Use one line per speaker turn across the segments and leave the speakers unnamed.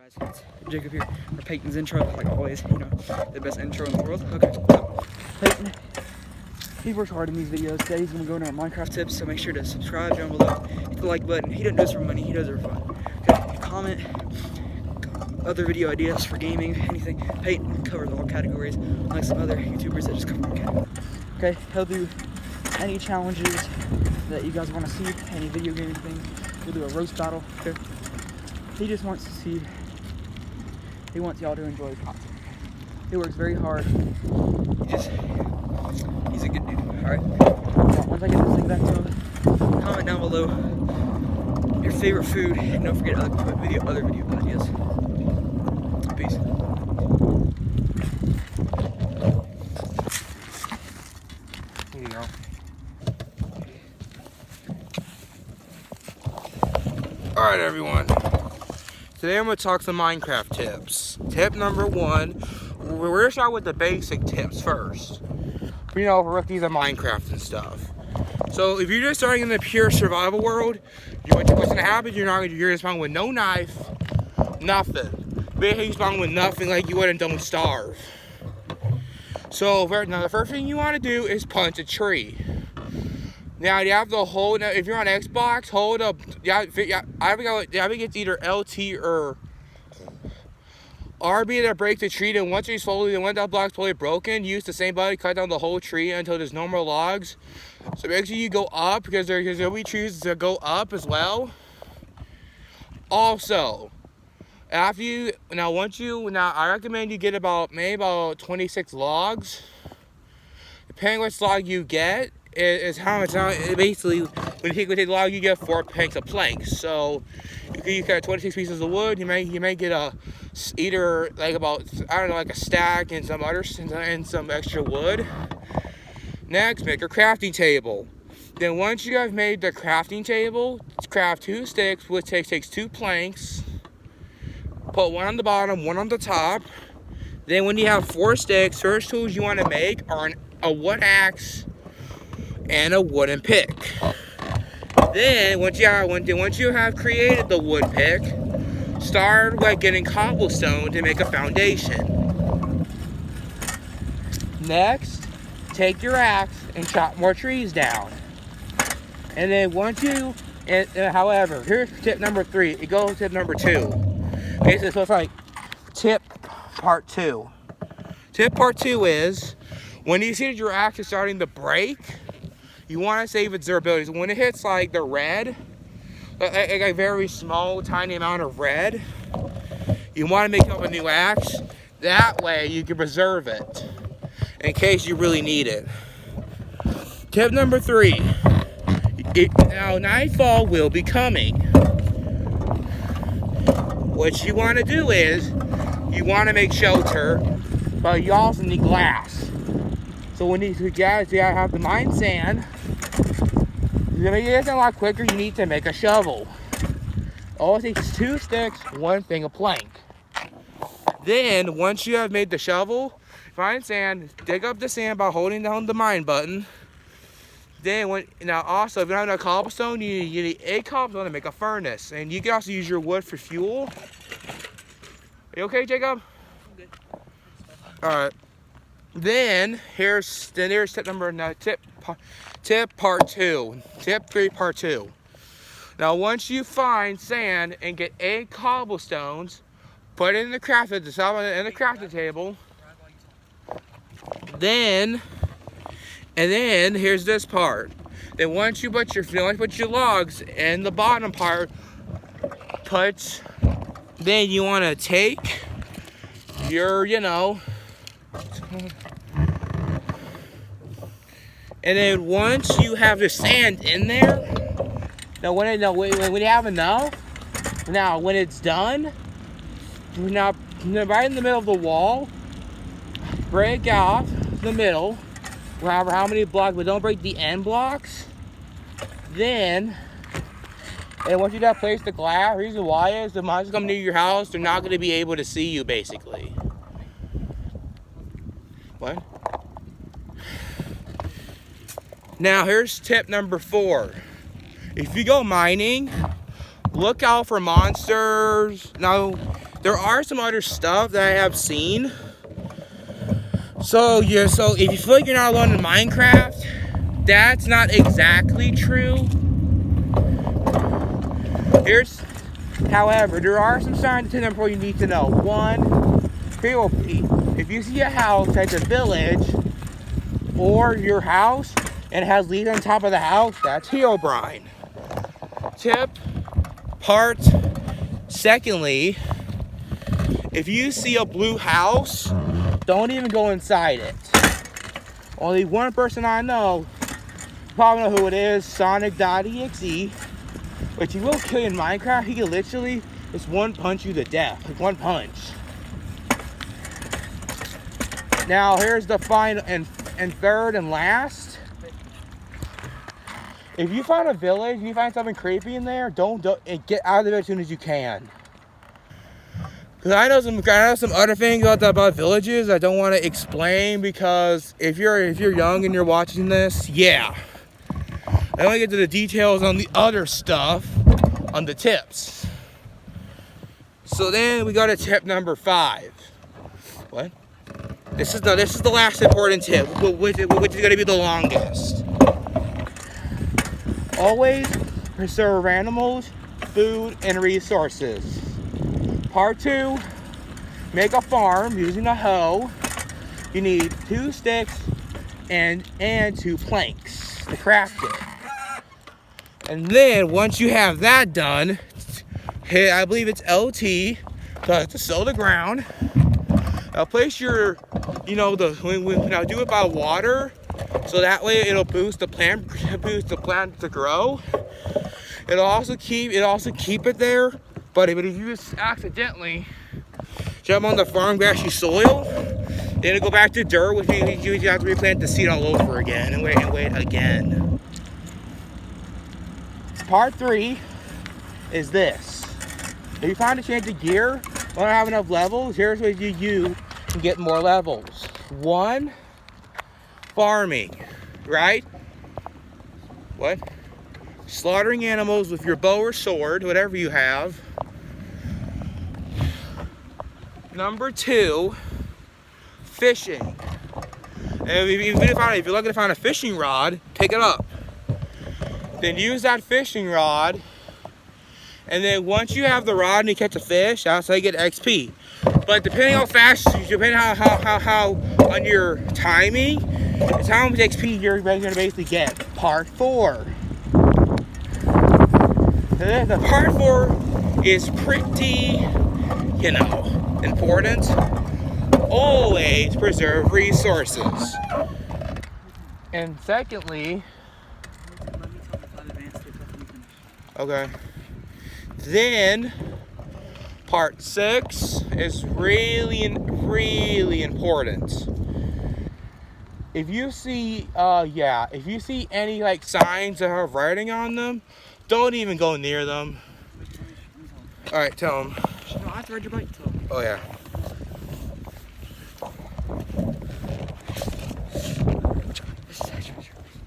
Guys, it's Jacob here for Peyton's intro, like always, you know, the best intro in the world. Okay, so Peyton, he works hard in these videos. Today he's gonna go into our Minecraft tips, so make sure to subscribe down below, hit the like button. He doesn't do this for money, he does it for fun. Okay, comment other video ideas for gaming, anything. Peyton covers all categories, like some other YouTubers that just cover one category. Okay, he'll do any challenges that you guys want to see, any video gaming things. We'll do a roast battle. Okay. He just wants to see, he wants y'all to enjoy his content. He works very hard. He's a good dude. Alright. Once I get this thing back to him, comment down below your favorite food, and don't forget other video ideas. Peace.
Here you go. Alright everyone. Today I'm going to talk some Minecraft tips. Tip number one, we're going to start with the basic tips first. You know, for rookies of Minecraft and stuff. So if you're just starting in the pure survival world, what's going to happen, you're going to spawn with no knife, nothing. Basically you spawn with nothing like you would and don't starve. So now the first thing you want to do is punch a tree. Now you have to hold. Now, if you're on Xbox, hold up. I think it's either LT or RB that breaks the tree. Then once that block's fully broken, use the same button, cut down the whole tree until there's no more logs. So make sure you go up because there'll be trees that go up as well. Also, I recommend you get maybe about 26 logs. Depending which log you get. Is how much basically when you take the log you get 4 planks of planks. So you got 26 pieces of wood. You may get either like about like a stack and some extra wood. Next, make a crafting table. Then once you have made the crafting table, craft 2 sticks, which takes 2 planks. Put one on the bottom, one on the top. Then when you have 4 sticks, first tools you want to make are a wood axe and a wooden pick. Then once you have created the wood pick, start by getting cobblestone to make a foundation. Next, take your axe and chop more trees down. And then however, here's tip number 3. It goes to tip number 2. Basically, so it's like tip part 2. Tip part 2 is when you see that your axe is starting to break, you want to save its durability. So when it hits like the red, like a very small, tiny amount of red, you want to make up a new axe. That way you can preserve it in case you really need it. Tip number 3. Now nightfall will be coming. What you want to do is, you want to make shelter, but you also need glass. So when you guys have to mine sand, to make this a lot quicker, you need to make a shovel. All it takes 2 sticks, 1 thing of plank. Then, once you have made the shovel, find sand, dig up the sand by holding down the mine button. Then, if you don't have enough cobblestone, you need 8 cobblestone to make a furnace. And you can also use your wood for fuel. Are you okay, Jacob?
I'm good.
Alright. Then here's tip number 9. Tip part 2. Tip 3 part 2. Now once you find sand and get 8 cobblestones, put it in the crafting table. Then here's this part. Then once you put your logs in the bottom part, then you want to take your and then once you have the sand in there, when you have enough, when it's done, right in the middle of the wall, break off the middle, however how many blocks, but don't break the end blocks. And once you got place the glass, the reason why is the monsters come near your house, they're not going to be able to see you basically. What? Now here's tip number 4. If you go mining, look out for monsters. Now there are some other stuff that I have seen. So yeah, so if you feel like you're not alone in Minecraft, that's not exactly true. However, there are some signs to number you need to know. One, if you see a house that's a village or your house and it has leaves on top of the house, that's Herobrine. Secondly, if you see a blue house, don't even go inside it. Only one person I know, probably know who it is, Sonic.exe, which he will kill you in Minecraft. He can literally just one punch you to death, like one punch. Now here's the final and third and last. If you find a village and you find something creepy in there, don't get out of it as soon as you can. Cause I know some other things about villages I don't want to explain, because if you're young and you're watching this, yeah. I don't get to the details on the other stuff, on the tips. So then we go to tip number 5. What? This is the last important tip, which is going to be the longest. Always preserve animals, food, and resources. Part 2, make a farm using a hoe. You need 2 sticks and 2 planks to craft it. And then once you have that done, hit, I believe it's LT, to sow the ground. Place your, when I do it by water, so that way it'll boost the plant to grow. It'll also keep it there. But if you just accidentally jump on the farm grassy soil, then it'll go back to dirt, which you have to replant the seed all over again and wait again. Part 3 is this. If you find a chance of gear, don't have enough levels, here's what you can get more levels. 1, farming, right? What? Slaughtering animals with your bow or sword, whatever you have. Number 2, fishing. And if you're looking to find a fishing rod, pick it up. Then use that fishing rod. And then once you have the rod and you catch a fish, that's how you get XP. But depending how fast, depending how on your timing, it's how much XP you're going to basically get. Part 4. The part 4 is pretty, important. Always preserve resources. And secondly, okay. Then part 6 is really important. If you see any signs that have writing on them, don't even go near them. All right, tell them.
No, I have to ride your bike. Tell them.
Oh yeah.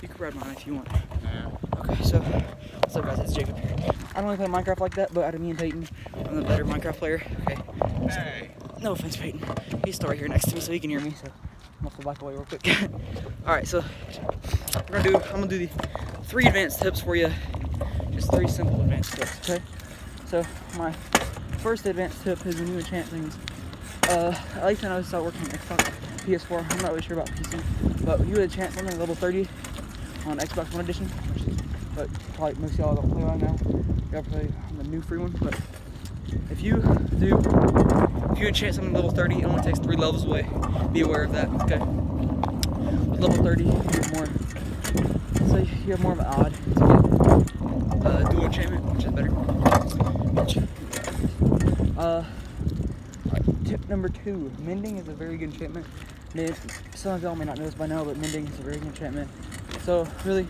You can ride mine if you want. Yeah. Okay, so what's up, guys? It's Jacob here. I don't really play Minecraft like that, but out of me and Peyton, I'm the better Minecraft player. Okay.
Hey.
No offense, Peyton. He's still right here next to me, so he can hear me. So I'm gonna back away real quick. All right, so I'm gonna do the 3 advanced tips for you. Just 3 simple advanced tips. Okay. So my first advanced tip is when you enchant things. At least I know this is how it works on Xbox, PS4. I'm not really sure about PC, but when you enchant something level 30 on Xbox One Edition, but probably most of y'all don't play right now. Y'all play on the new free one. But if you enchant something level 30, it only takes 3 levels away. Be aware of that. Okay. With level 30, you have more. So you have more of an odd to get dual enchantment, which is better. Tip number 2, mending is a very good enchantment. Some of y'all may not know this by now, but mending is a very good enchantment. So really,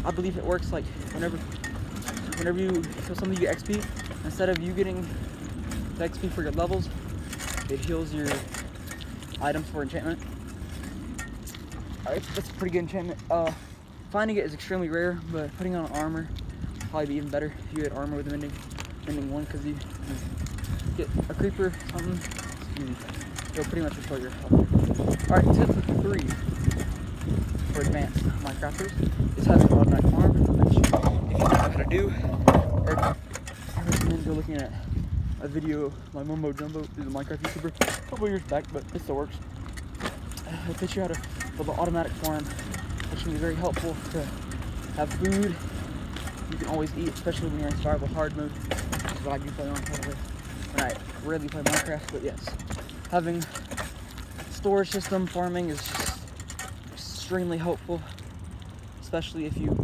I believe it works like whenever you kill something, you get XP. Instead of you getting the XP for your levels, it heals your items for enchantment. That's a pretty good enchantment. Finding it is extremely rare, but putting on armor would probably be even better if you had armor with the mending 1, because get a creeper, something, and it'll pretty much restore your health. Alright, tip 3 for advanced Minecrafters is having an automatic farm, which if you don't know how to do, or I recommend go looking at a video by Mumbo Jumbo, who's a Minecraft YouTuber, a couple years back, but it still works. He'll teach you how to build an automatic farm, which can be very helpful to have food you can always eat, especially when you're in survival hard mode, which is what I do play on probably when I rarely play Minecraft. But yes, having storage system farming is just extremely helpful, especially if you're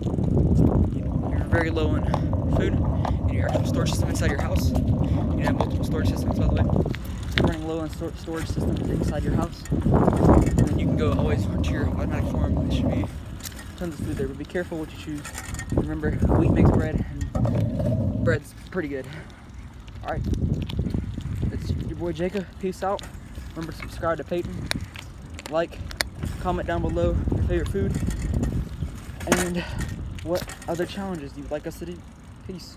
very low on food and your actual storage system inside your house. You have multiple storage systems, by the way. If you're running low on storage systems inside your house, then you can go always to your automatic farm. There should be tons of food there, but be careful what you choose. Remember, wheat makes bread, and bread's pretty good. Alright, it's your boy Jacob. Peace out. Remember to subscribe to Peyton. Like, comment down below your favorite food, and what other challenges you would like us to do. Peace.